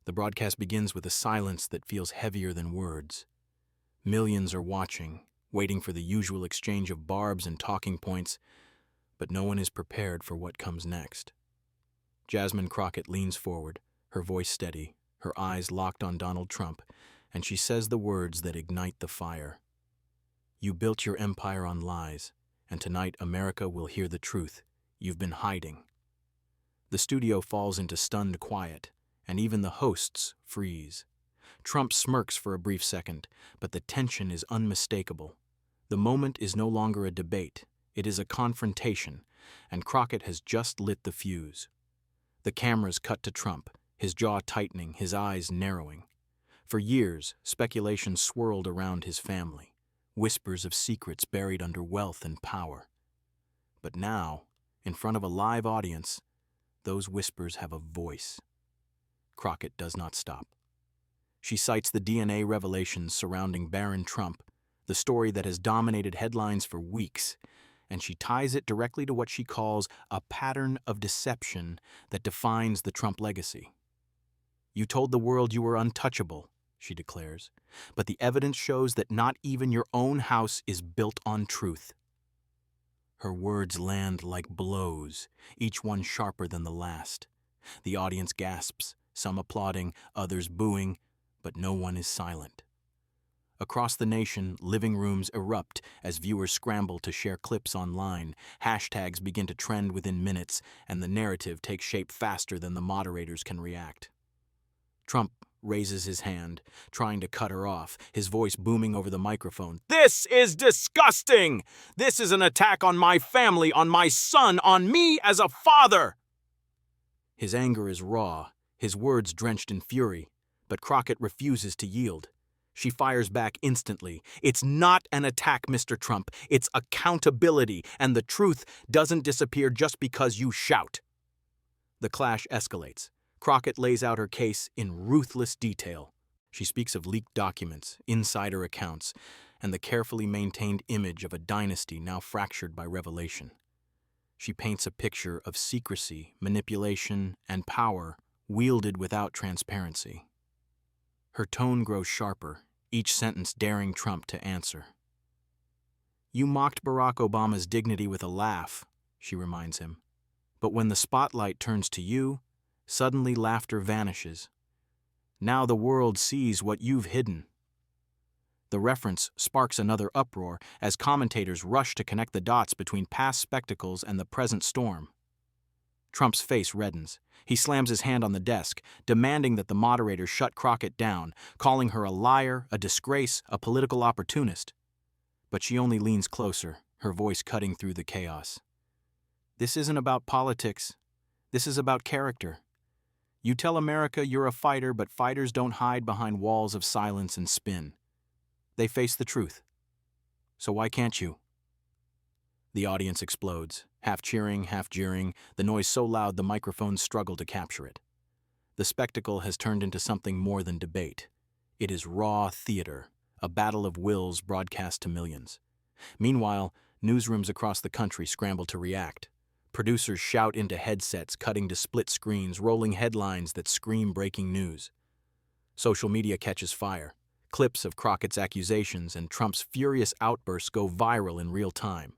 The broadcast begins with a silence that feels heavier than words. Millions are watching, waiting for the usual exchange of barbs and talking points, but no one is prepared for what comes next. Jasmine Crockett leans forward, her voice steady, her eyes locked on Donald Trump, and she says the words that ignite the fire. "You built your empire on lies, and tonight America will hear the truth. You've been hiding." The studio falls into stunned quiet, and even the hosts freeze. Trump smirks for a brief second, but the tension is unmistakable. The moment is no longer a debate, it is a confrontation, and Crockett has just lit the fuse. The cameras cut to Trump, his jaw tightening, his eyes narrowing. For years, speculation swirled around his family, whispers of secrets buried under wealth and power. But now, in front of a live audience, those whispers have a voice. Crockett does not stop. She cites the DNA revelations surrounding Baron Trump, the story that has dominated headlines for weeks, and she ties it directly to what she calls a pattern of deception that defines the Trump legacy. "You told the world you were untouchable," she declares, "but the evidence shows that not even your own house is built on truth." Her words land like blows, each one sharper than the last. The audience gasps, some applauding, others booing, but no one is silent. Across the nation, living rooms erupt as viewers scramble to share clips online. Hashtags begin to trend within minutes, and the narrative takes shape faster than the moderators can react. Trump raises his hand, trying to cut her off, his voice booming over the microphone. "This is disgusting! This is an attack on my family, on my son, on me as a father!" His anger is raw, his words drenched in fury, but Crockett refuses to yield. She fires back instantly. "It's not an attack, Mr. Trump. It's accountability, and the truth doesn't disappear just because you shout." The clash escalates. Crockett lays out her case in ruthless detail. She speaks of leaked documents, insider accounts, and the carefully maintained image of a dynasty now fractured by revelation. She paints a picture of secrecy, manipulation, and power wielded without transparency. Her tone grows sharper, each sentence daring Trump to answer. "You mocked Barack Obama's dignity with a laugh," she reminds him. "But when the spotlight turns to you, suddenly laughter vanishes. Now the world sees what you've hidden." The reference sparks another uproar as commentators rush to connect the dots between past spectacles and the present storm. Trump's face reddens. He slams his hand on the desk, demanding that the moderator shut Crockett down, calling her a liar, a disgrace, a political opportunist. But she only leans closer, her voice cutting through the chaos. "This isn't about politics. This is about character. You tell America you're a fighter, but fighters don't hide behind walls of silence and spin. They face the truth. So why can't you?" The audience explodes, half cheering, half jeering, the noise so loud the microphones struggle to capture it. The spectacle has turned into something more than debate. It is raw theater, a battle of wills broadcast to millions. Meanwhile, newsrooms across the country scramble to react. Producers shout into headsets, cutting to split screens, rolling headlines that scream breaking news. Social media catches fire. Clips of Crockett's accusations and Trump's furious outbursts go viral in real time.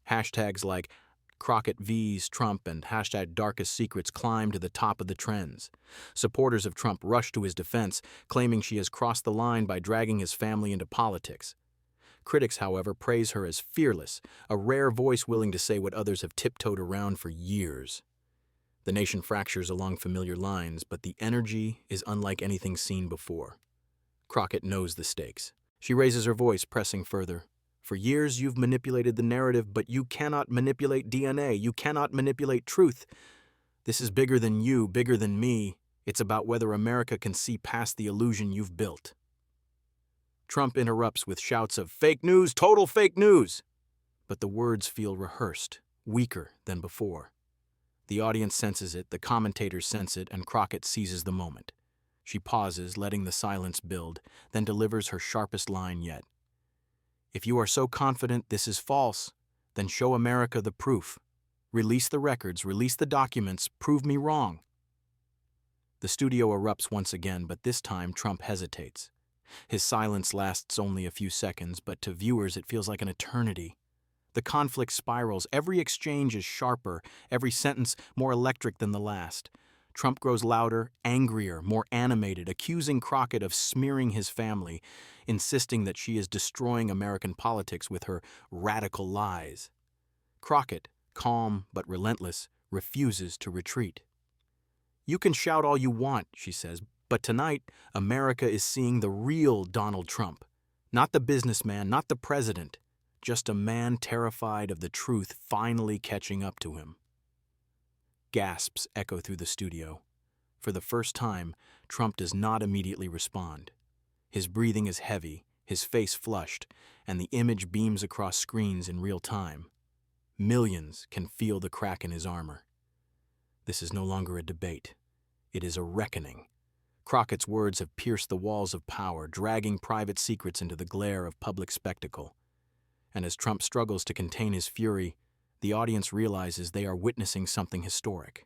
Hashtags like Crockett vs. Trump and hashtag Darkest Secrets climb to the top of the trends. Supporters of Trump rush to his defense, claiming she has crossed the line by dragging his family into politics. Critics, however, praise her as fearless, a rare voice willing to say what others have tiptoed around for years. The nation fractures along familiar lines, but the energy is unlike anything seen before. Crockett knows the stakes. She raises her voice, pressing further. "For years you've manipulated the narrative, but you cannot manipulate DNA. You cannot manipulate truth. This is bigger than you, bigger than me. It's about whether America can see past the illusion you've built." Trump interrupts with shouts of "Fake news, total fake news!" But the words feel rehearsed, weaker than before. The audience senses it, the commentators sense it, and Crockett seizes the moment. She pauses, letting the silence build, then delivers her sharpest line yet. "If you are so confident this is false, then show America the proof. Release the records, release the documents, prove me wrong." The studio erupts once again, but this time Trump hesitates. His silence lasts only a few seconds, but to viewers it feels like an eternity. The conflict spirals. Every exchange is sharper, every sentence more electric than the last. Trump grows louder, angrier, more animated, accusing Crockett of smearing his family, insisting that she is destroying American politics with her radical lies. Crockett, calm but relentless, refuses to retreat. "You can shout all you want," she says, "but tonight America is seeing the real Donald Trump. Not the businessman, not the president. Just a man terrified of the truth finally catching up to him." Gasps echo through the studio. For the first time, Trump does not immediately respond. His breathing is heavy, his face flushed, and the image beams across screens in real time. Millions can feel the crack in his armor. This is no longer a debate. It is a reckoning. Crockett's words have pierced the walls of power, dragging private secrets into the glare of public spectacle. And as Trump struggles to contain his fury, the audience realizes they are witnessing something historic.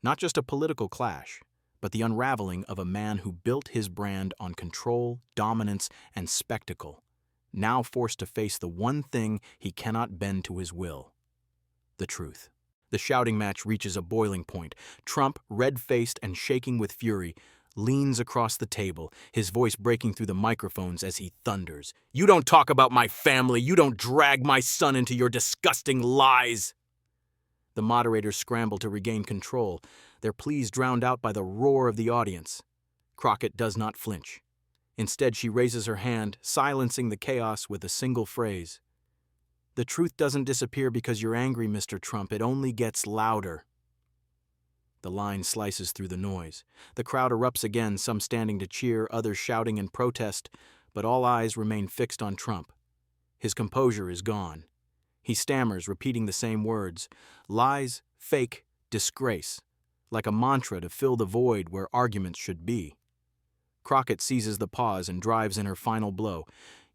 Not just a political clash, but the unraveling of a man who built his brand on control, dominance, and spectacle, now forced to face the one thing he cannot bend to his will: the truth. The shouting match reaches a boiling point. Trump, red-faced and shaking with fury, leans across the table, his voice breaking through the microphones as he thunders. "You don't talk about my family! You don't drag my son into your disgusting lies!" The moderators scramble to regain control, their pleas drowned out by the roar of the audience. Crockett does not flinch. Instead, she raises her hand, silencing the chaos with a single phrase. "The truth doesn't disappear because you're angry, Mr. Trump. It only gets louder." The line slices through the noise. The crowd erupts again, some standing to cheer, others shouting in protest, but all eyes remain fixed on Trump. His composure is gone. He stammers, repeating the same words: lies, fake, disgrace, like a mantra to fill the void where arguments should be. Crockett seizes the pause and drives in her final blow.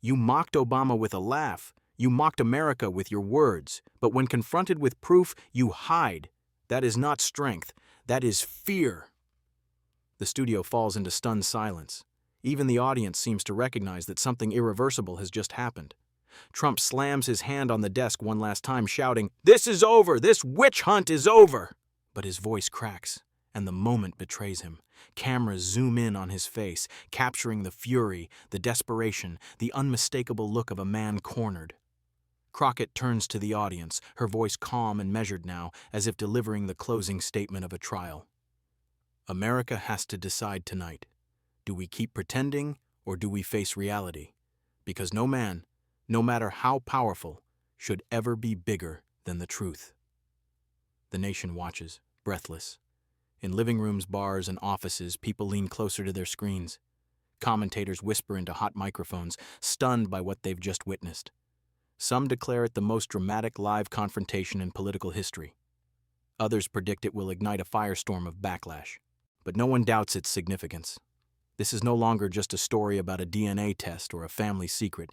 "You mocked Obama with a laugh. You mocked America with your words. But when confronted with proof, you hide. That is not strength. That is fear." The studio falls into stunned silence. Even the audience seems to recognize that something irreversible has just happened. Trump slams his hand on the desk one last time, shouting, "This is over! This witch hunt is over!" But his voice cracks, and the moment betrays him. Cameras zoom in on his face, capturing the fury, the desperation, the unmistakable look of a man cornered. Crockett turns to the audience, her voice calm and measured now, as if delivering the closing statement of a trial. "America has to decide tonight. Do we keep pretending, or do we face reality? Because no man, no matter how powerful, should ever be bigger than the truth." The nation watches, breathless. In living rooms, bars, and offices, people lean closer to their screens. Commentators whisper into hot microphones, stunned by what they've just witnessed. Some declare it the most dramatic live confrontation in political history. Others predict it will ignite a firestorm of backlash. But no one doubts its significance. This is no longer just a story about a DNA test or a family secret.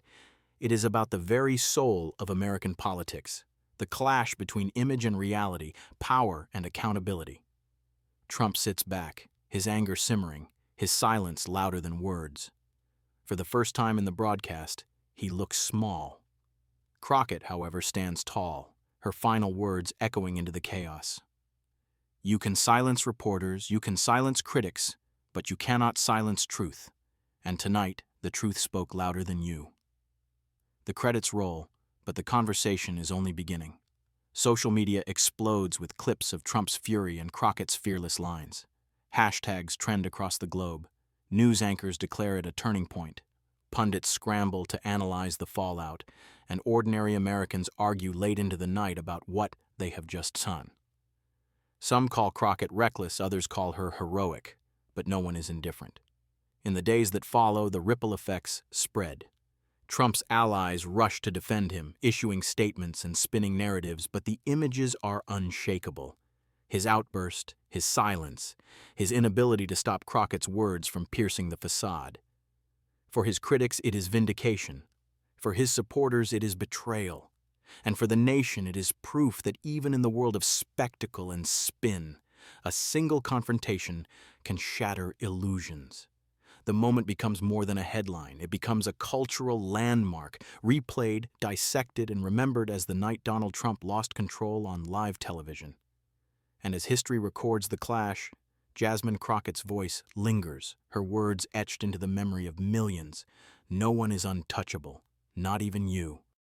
It is about the very soul of American politics, the clash between image and reality, power and accountability. Trump sits back, his anger simmering, his silence louder than words. For the first time in the broadcast, he looks small. Crockett, however, stands tall, her final words echoing into the chaos. "You can silence reporters, you can silence critics, but you cannot silence truth. And tonight, the truth spoke louder than you." The credits roll, but the conversation is only beginning. Social media explodes with clips of Trump's fury and Crockett's fearless lines. Hashtags trend across the globe. News anchors declare it a turning point. Pundits scramble to analyze the fallout, and ordinary Americans argue late into the night about what they have just seen. Some call Crockett reckless, others call her heroic, but no one is indifferent. In the days that follow, the ripple effects spread. Trump's allies rush to defend him, issuing statements and spinning narratives, but the images are unshakable. His outburst, his silence, his inability to stop Crockett's words from piercing the facade. For his critics, it is vindication. For his supporters, it is betrayal. And for the nation, it is proof that even in the world of spectacle and spin, A single confrontation can shatter illusions. The moment becomes more than a headline. It becomes a cultural landmark, replayed, dissected, and remembered as the night Donald Trump lost control on live television. And as history records the clash, Jasmine Crockett's voice lingers, her words etched into the memory of millions. No one is untouchable, not even you.